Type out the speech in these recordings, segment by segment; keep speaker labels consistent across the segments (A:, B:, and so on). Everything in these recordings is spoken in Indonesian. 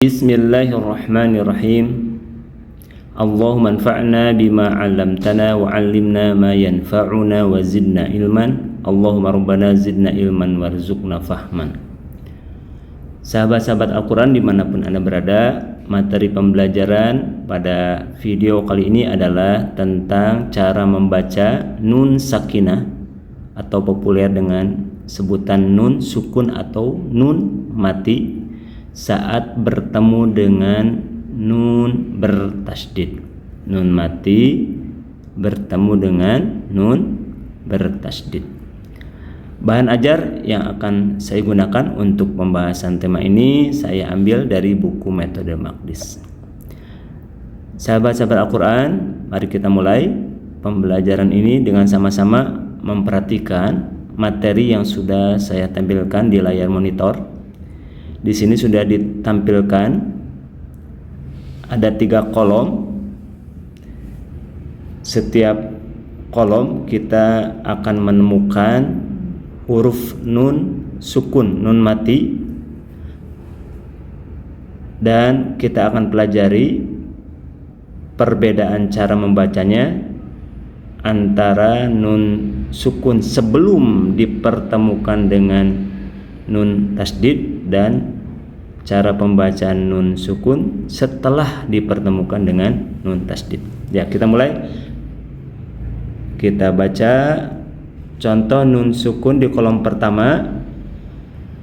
A: Bismillahirrahmanirrahim. Allahumma anfa'na bima 'allamtana wa 'allimna ma yanfa'una wa zidna ilman. Allahumma rabbana zidna ilman warzuqna fahman. Sahabat-sahabat Al-Quran dimanapun Anda berada, materi pembelajaran pada video kali ini adalah tentang cara membaca nun sakinah atau populer dengan sebutan nun sukun atau nun mati saat bertemu dengan nun bertasydid. Nun mati bertemu dengan nun bertasydid. Bahan ajar yang akan saya gunakan untuk pembahasan tema ini saya ambil dari buku Metode Maqdis. Sahabat-sahabat Al-Quran, mari kita mulai pembelajaran ini dengan sama-sama memperhatikan materi yang sudah saya tampilkan di layar monitor. Di sini sudah ditampilkan ada 3 kolom. Setiap kolom kita akan menemukan huruf nun sukun, nun mati, dan kita akan pelajari perbedaan cara membacanya antara nun sukun sebelum dipertemukan dengan nun tasydid dan cara pembacaan nun sukun setelah dipertemukan dengan nun tasydid. Ya, kita mulai. Kita baca contoh nun sukun di kolom pertama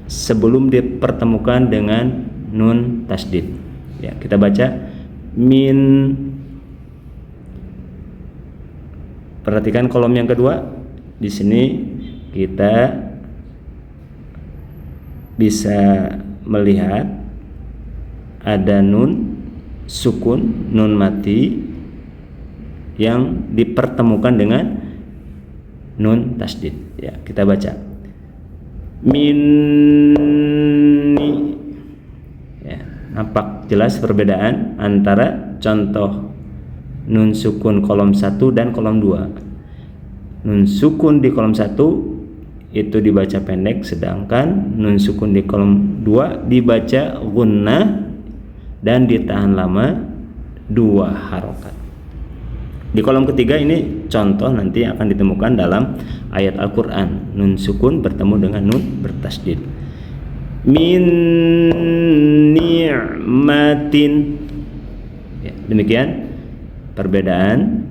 A: sebelum dipertemukan dengan nun tasydid. Ya, kita baca min. Perhatikan kolom yang kedua. Di sini kita bisa melihat ada nun sukun, nun mati yang dipertemukan dengan nun tasydid. Ya, kita baca minni. Ya, nampak jelas perbedaan antara contoh nun sukun kolom 1 dan kolom 2. Nun sukun di kolom 1 itu dibaca pendek, sedangkan nun sukun di kolom 2 dibaca gunnah dan ditahan lama 2 harokat. Di kolom ketiga ini contoh nanti akan ditemukan dalam ayat Al-Quran. Nun sukun bertemu dengan nun bertasydid. Min ni'matin. Ya, demikian perbedaan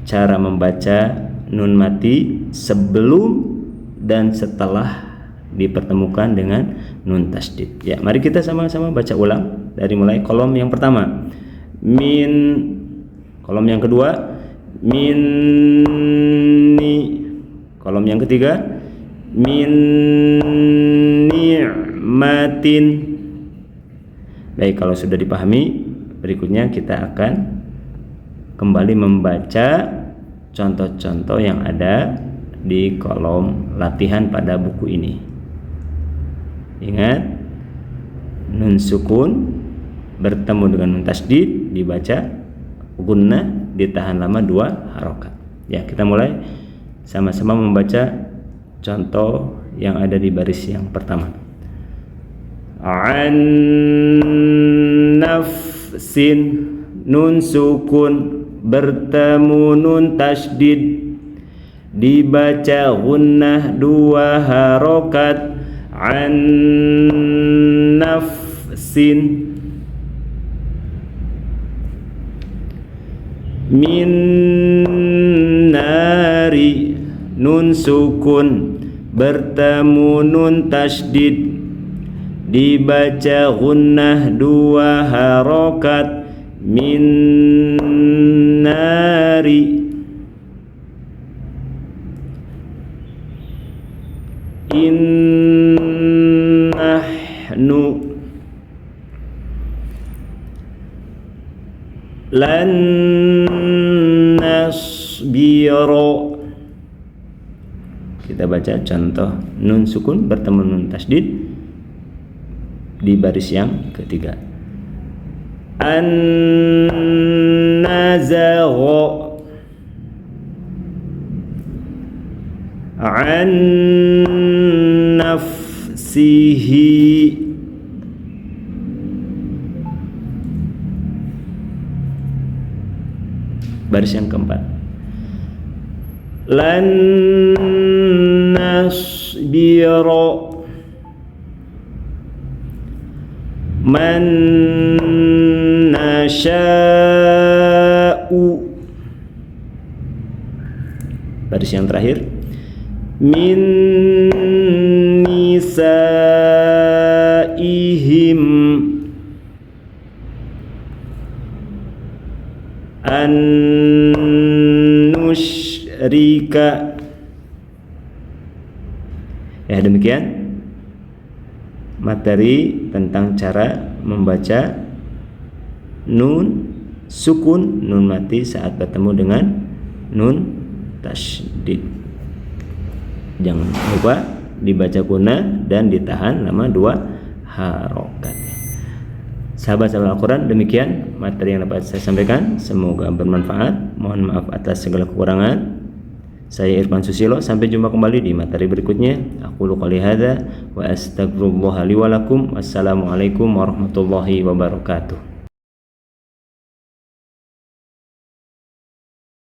A: cara membaca nun mati sebelum dan setelah dipertemukan dengan nun tasydid. Ya, mari kita sama-sama baca ulang dari mulai kolom yang pertama. Min. Kolom yang kedua minni. Kolom yang ketiga min ni'matin. Baik, kalau sudah dipahami, berikutnya kita akan kembali membaca contoh-contoh yang ada di kolom latihan pada buku ini. Ingat, nun sukun bertemu dengan nun tasydid dibaca gunnah, ditahan lama 2 harokat. Ya, kita mulai sama-sama membaca contoh yang ada di baris yang pertama. An nafsin, nun sukun bertemu nun tasydid dibaca gunnah 2 harokat. An nafsin. Min nari, nun sukun bertemu nun tasydid dibaca gunnah 2 harokat. Min nari. Innahnu lan nasbira. Kita baca contoh nun sukun bertemu nun tasydid di baris yang ketiga. An-nazagha. An nafsihi. Baris yang keempat. Lan nasbira man nasha'u. Baris yang terakhir. Min nisaihim an nusyrika. Ya, demikian materi tentang cara membaca nun sukun, nun mati saat bertemu dengan nun tasydid. Jangan lupa dibaca guna dan ditahan lama 2 harokat. Sahabat-sahabat Al-Quran, demikian materi yang dapat saya sampaikan. Semoga bermanfaat. Mohon maaf atas segala kekurangan. Saya Irfan Susilo. Sampai jumpa kembali di materi berikutnya. Aku qouli hadza wa astaghfirullah li wa lakum. Wassalamualaikum warahmatullahi wabarakatuh.